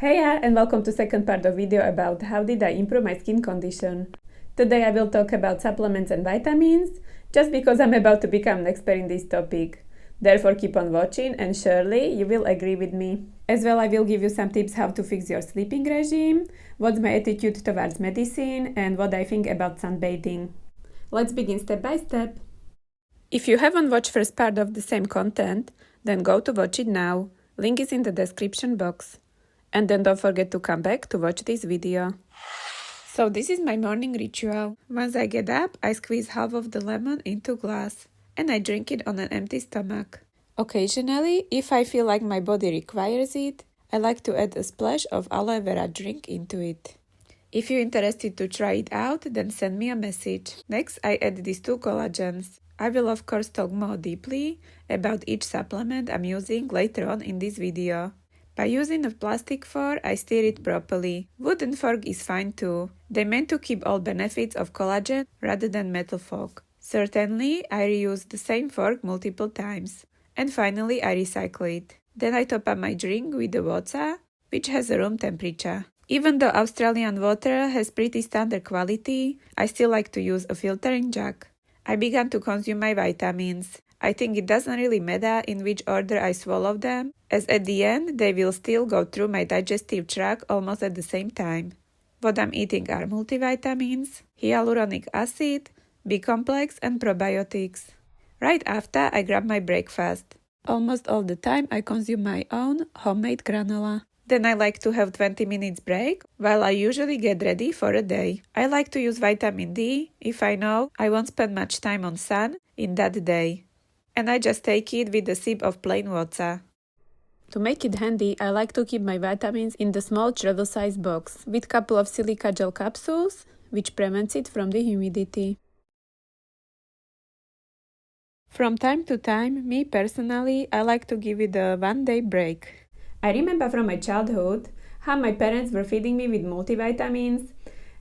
Heya and welcome to second part of video about how did I improve my skin condition. Today I will talk about supplements and vitamins, just because I'm about to become an expert in this topic. Therefore keep on watching and surely you will agree with me. As well I will give you some tips how to fix your sleeping regime, what's my attitude towards medicine and what I think about sunbathing. Let's begin step by step. If you haven't watched first part of the same content, then go to watch it now. Link is in the description box. And then don't forget to come back to watch this video. So this is my morning ritual. Once I get up, I squeeze half of the lemon into glass and I drink it on an empty stomach. Occasionally, if I feel like my body requires it, I like to add a splash of aloe vera drink into it. If you're interested to try it out, then send me a message. Next, I add these two collagens. I will of course talk more deeply about each supplement I'm using later on in this video. By using a plastic fork, I stir it properly. Wooden fork is fine too. They're meant to keep all benefits of collagen rather than metal fork. Certainly, I reuse the same fork multiple times. And finally, I recycle it. Then I top up my drink with the water, which has a room temperature. Even though Australian water has pretty standard quality, I still like to use a filtering jug. I began to consume my vitamins. I think it doesn't really matter in which order I swallow them, as at the end they will still go through my digestive tract almost at the same time. What I'm eating are multivitamins, hyaluronic acid, B-complex and probiotics. Right after I grab my breakfast. Almost all the time I consume my own homemade granola. Then I like to have 20 minutes break while I usually get ready for a day. I like to use vitamin D if I know I won't spend much time on sun in that day. And I just take it with a sip of plain water. To make it handy, I like to keep my vitamins in the small travel size box with couple of silica gel capsules, which prevents it from the humidity. From time to time, me personally, I like to give it a one-day break. I remember from my childhood how my parents were feeding me with multivitamins,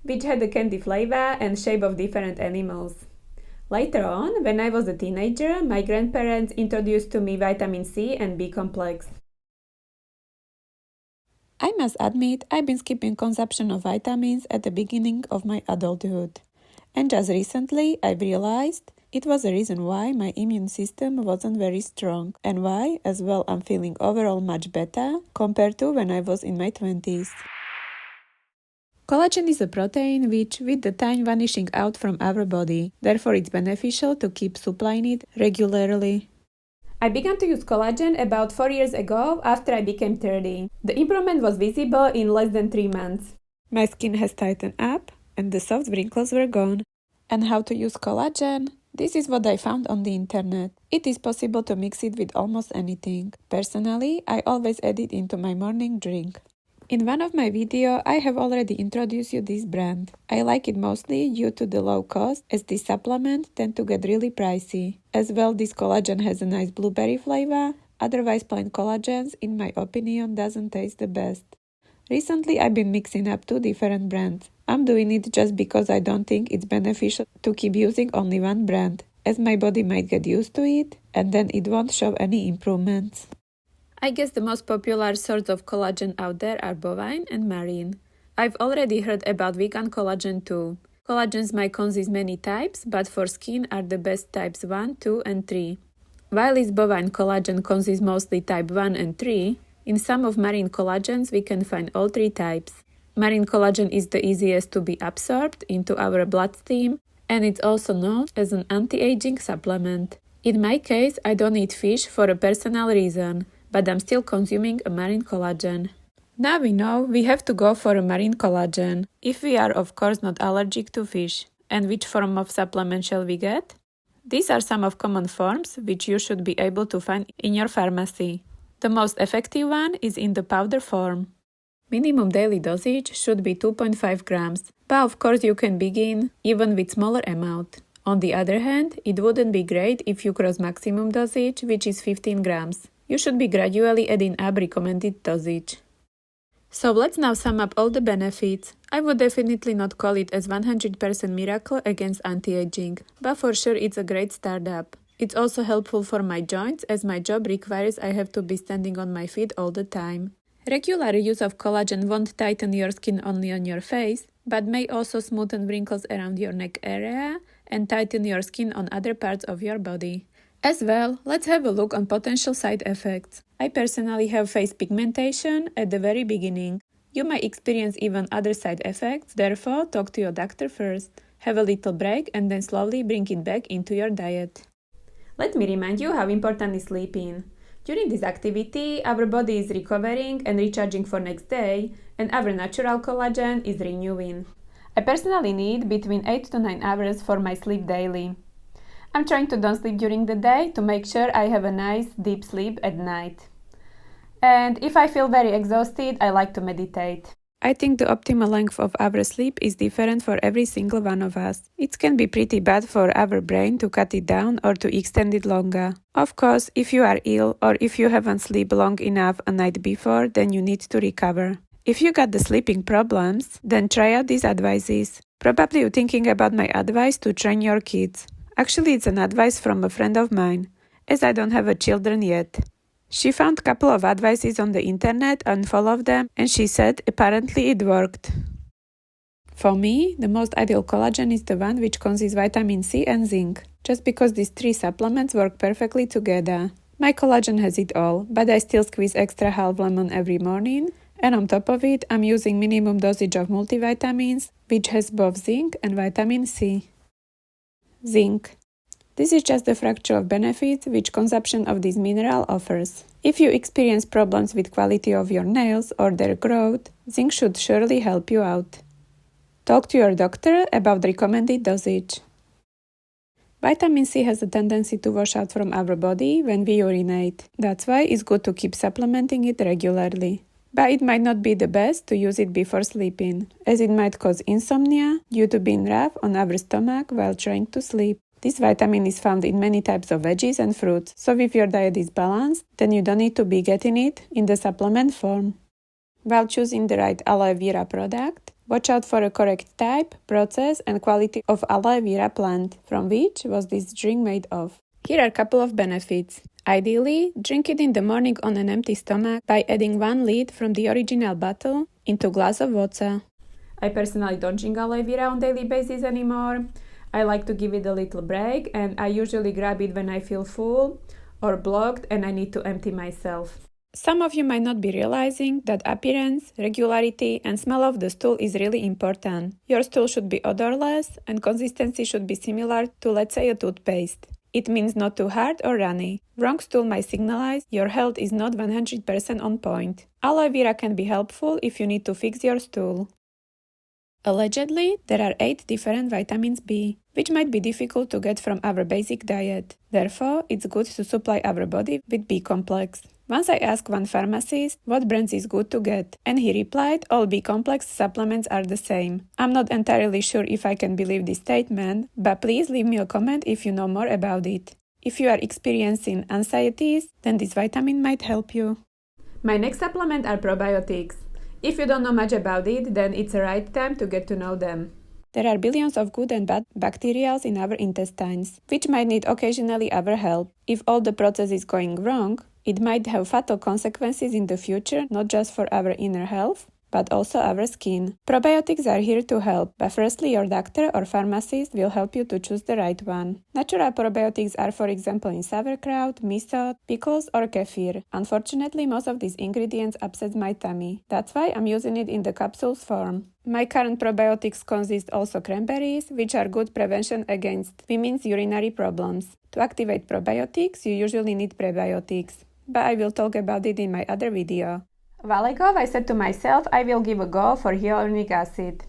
which had a candy flavor and shape of different animals. Later on, when I was a teenager, my grandparents introduced to me vitamin C and B-complex. I must admit, I've been skipping consumption of vitamins at the beginning of my adulthood. And just recently, I've realized it was a reason why my immune system wasn't very strong and why, as well, I'm feeling overall much better compared to when I was in my 20s. Collagen is a protein which, with the time vanishing out from our body, therefore it's beneficial to keep supplying it regularly. I began to use collagen about 4 years ago after I became 30. The improvement was visible in less than 3 months. My skin has tightened up and the soft wrinkles were gone. And how to use collagen? This is what I found on the internet. It is possible to mix it with almost anything. Personally, I always add it into my morning drink. In one of my videos, I have already introduced you this brand. I like it mostly due to the low cost, as this supplement tend to get really pricey. As well, this collagen has a nice blueberry flavor, otherwise plain collagens, in my opinion, doesn't taste the best. Recently, I've been mixing up two different brands. I'm doing it just because I don't think it's beneficial to keep using only one brand, as my body might get used to it, and then it won't show any improvements. I guess the most popular sorts of collagen out there are bovine and marine. I've already heard about vegan collagen too. Collagens might consist many types, but for skin are the best types 1, 2 and 3. While its bovine collagen consists mostly type 1 and 3, in some of marine collagens we can find all 3 types. Marine collagen is the easiest to be absorbed into our bloodstream and it's also known as an anti-aging supplement. In my case, I don't eat fish for a personal reason, but I'm still consuming a marine collagen. Now we know we have to go for a marine collagen, if we are of course not allergic to fish. And which form of supplement shall we get? These are some of common forms which you should be able to find in your pharmacy. The most effective one is in the powder form. Minimum daily dosage should be 2.5 grams, but of course you can begin even with smaller amount. On the other hand, it wouldn't be great if you cross maximum dosage, which is 15 grams. You should be gradually adding up recommended dosage. So let's now sum up all the benefits. I would definitely not call it as 100% miracle against anti-aging, but for sure it's a great startup. It's also helpful for my joints as my job requires I have to be standing on my feet all the time. Regular use of collagen won't tighten your skin only on your face, but may also smoothen wrinkles around your neck area and tighten your skin on other parts of your body. As well, let's have a look on potential side effects. I personally have face pigmentation at the very beginning. You might experience even other side effects, therefore talk to your doctor first. Have a little break and then slowly bring it back into your diet. Let me remind you how important is sleeping. During this activity, our body is recovering and recharging for next day, and our natural collagen is renewing. I personally need between 8 to 9 hours for my sleep daily. I'm trying to don't sleep during the day to make sure I have a nice deep sleep at night. And if I feel very exhausted, I like to meditate. I think the optimal length of our sleep is different for every single one of us. It can be pretty bad for our brain to cut it down or to extend it longer. Of course, if you are ill or if you haven't slept long enough a night before, then you need to recover. If you got the sleeping problems, then try out these advices. Probably you're thinking about my advice to train your kids. Actually, it's an advice from a friend of mine, as I don't have children yet. She found a couple of advices on the internet and followed them, and she said apparently it worked. For me, the most ideal collagen is the one which contains vitamin C and zinc, just because these three supplements work perfectly together. My collagen has it all, but I still squeeze extra half lemon every morning, and on top of it, I'm using minimum dosage of multivitamins, which has both zinc and vitamin C. Zinc. This is just a fraction of benefits which consumption of this mineral offers. If you experience problems with quality of your nails or their growth, zinc should surely help you out. Talk to your doctor about the recommended dosage. Vitamin C has a tendency to wash out from our body when we urinate. That's why it's good to keep supplementing it regularly. But it might not be the best to use it before sleeping, as it might cause insomnia due to being rough on our stomach while trying to sleep. This vitamin is found in many types of veggies and fruits, so if your diet is balanced, then you don't need to be getting it in the supplement form. While choosing the right aloe vera product, watch out for a correct type, process, and quality of aloe vera plant, from which was this drink made of. Here are a couple of benefits. Ideally, drink it in the morning on an empty stomach by adding 1 liter from the original bottle into a glass of water. I personally don't drink aloe vera on a daily basis anymore. I like to give it a little break, and I usually grab it when I feel full or blocked and I need to empty myself. Some of you might not be realizing that appearance, regularity, and smell of the stool is really important. Your stool should be odorless and consistency should be similar to, let's say, a toothpaste. It means not too hard or runny. Wrong stool might signalize your health is not 100% on point. Aloe vera can be helpful if you need to fix your stool. Allegedly, there are 8 different vitamins B, which might be difficult to get from our basic diet. Therefore, it's good to supply our body with B complex. Once I asked one pharmacist what brands is good to get, and he replied all B complex supplements are the same. I'm not entirely sure if I can believe this statement, but please leave me a comment if you know more about it. If you are experiencing anxieties, then this vitamin might help you. My next supplement are probiotics. If you don't know much about it, then it's the right time to get to know them. There are billions of good and bad bacteria in our intestines, which might need occasionally our help. If all the process is going wrong, it might have fatal consequences in the future, not just for our inner health, but also our skin. Probiotics are here to help, but firstly your doctor or pharmacist will help you to choose the right one. Natural probiotics are, for example, in sauerkraut, miso, pickles or kefir. Unfortunately, most of these ingredients upset my tummy. That's why I'm using it in the capsules form. My current probiotics consist also cranberries, which are good prevention against women's urinary problems. To activate probiotics, you usually need prebiotics, but I will talk about it in my other video. A while ago, I said to myself I will give a go for hyaluronic acid.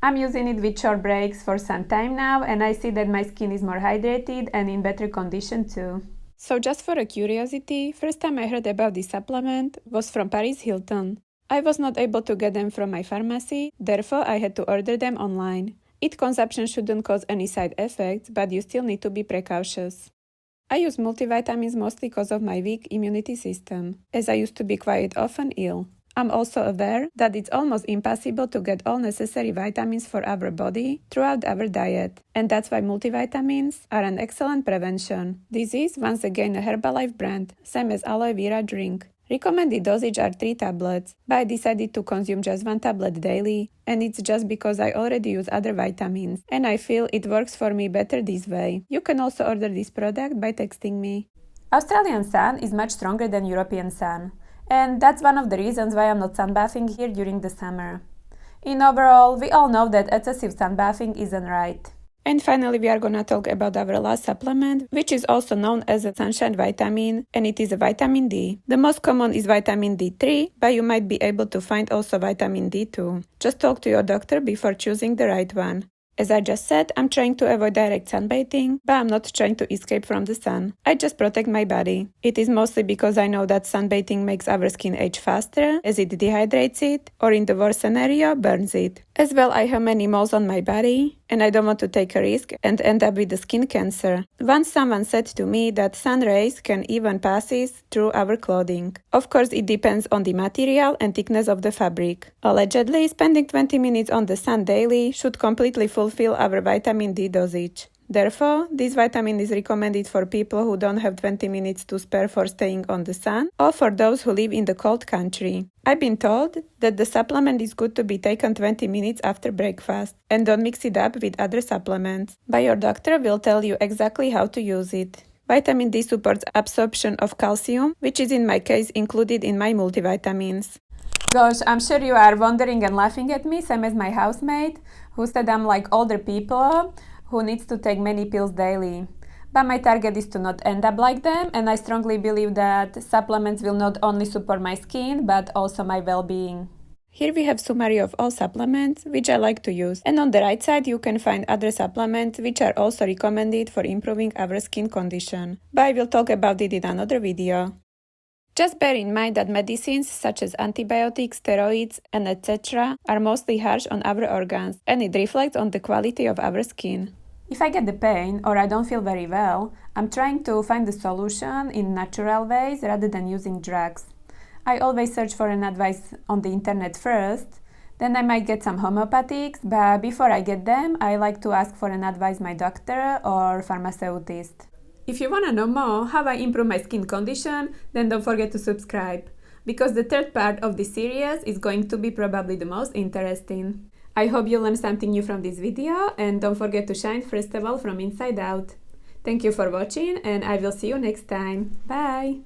I'm using it with short breaks for some time now, and I see that my skin is more hydrated and in better condition too. So just for a curiosity, first time I heard about this supplement was from Paris Hilton. I was not able to get them from my pharmacy, therefore I had to order them online. Its consumption shouldn't cause any side effects, but you still need to be precautious. I use multivitamins mostly because of my weak immunity system, as I used to be quite often ill. I'm also aware that it's almost impossible to get all necessary vitamins for our body throughout our diet, and that's why multivitamins are an excellent prevention. This is, once again, a Herbalife brand, same as aloe vera drink. Recommended dosage are 3 tablets, but I decided to consume just 1 tablet daily, and it's just because I already use other vitamins, and I feel it works for me better this way. You can also order this product by texting me. Australian sun is much stronger than European sun, and that's one of the reasons why I'm not sunbathing here during the summer. In overall, we all know that excessive sunbathing isn't right. And finally, we are gonna talk about our last supplement, which is also known as a sunshine vitamin, and it is a vitamin D. The most common is vitamin D3, but you might be able to find also vitamin D2. Just talk to your doctor before choosing the right one. As I just said, I'm trying to avoid direct sunbathing, but I'm not trying to escape from the sun. I just protect my body. It is mostly because I know that sunbathing makes our skin age faster, as it dehydrates it, or in the worst scenario, burns it. As well, I have many moles on my body, and I don't want to take a risk and end up with the skin cancer. Once someone said to me that sun rays can even pass through our clothing. Of course, it depends on the material and thickness of the fabric. Allegedly, spending 20 minutes on the sun daily should completely fulfill our vitamin D dosage. Therefore, this vitamin is recommended for people who don't have 20 minutes to spare for staying on the sun, or for those who live in the cold country. I've been told that the supplement is good to be taken 20 minutes after breakfast, and don't mix it up with other supplements. But your doctor will tell you exactly how to use it. Vitamin D supports absorption of calcium, which is in my case included in my multivitamins. Gosh, I'm sure you are wondering and laughing at me, same as my housemate, who said I'm like older people who needs to take many pills daily. But my target is to not end up like them, and I strongly believe that supplements will not only support my skin, but also my well-being. Here we have summary of all supplements, which I like to use. And on the right side you can find other supplements, which are also recommended for improving our skin condition. But I will talk about it in another video. Just bear in mind that medicines such as antibiotics, steroids, and etc. are mostly harsh on our organs, and it reflects on the quality of our skin. If I get the pain or I don't feel very well, I'm trying to find the solution in natural ways rather than using drugs. I always search for an advice on the internet first, then I might get some homeopathics, but before I get them, I like to ask for an advice my doctor or pharmaceutist. If you want to know more how I improve my skin condition, then don't forget to subscribe, because the third part of this series is going to be probably the most interesting. I hope you learned something new from this video, and don't forget to shine first of all from inside out. Thank you for watching, and I will see you next time. Bye!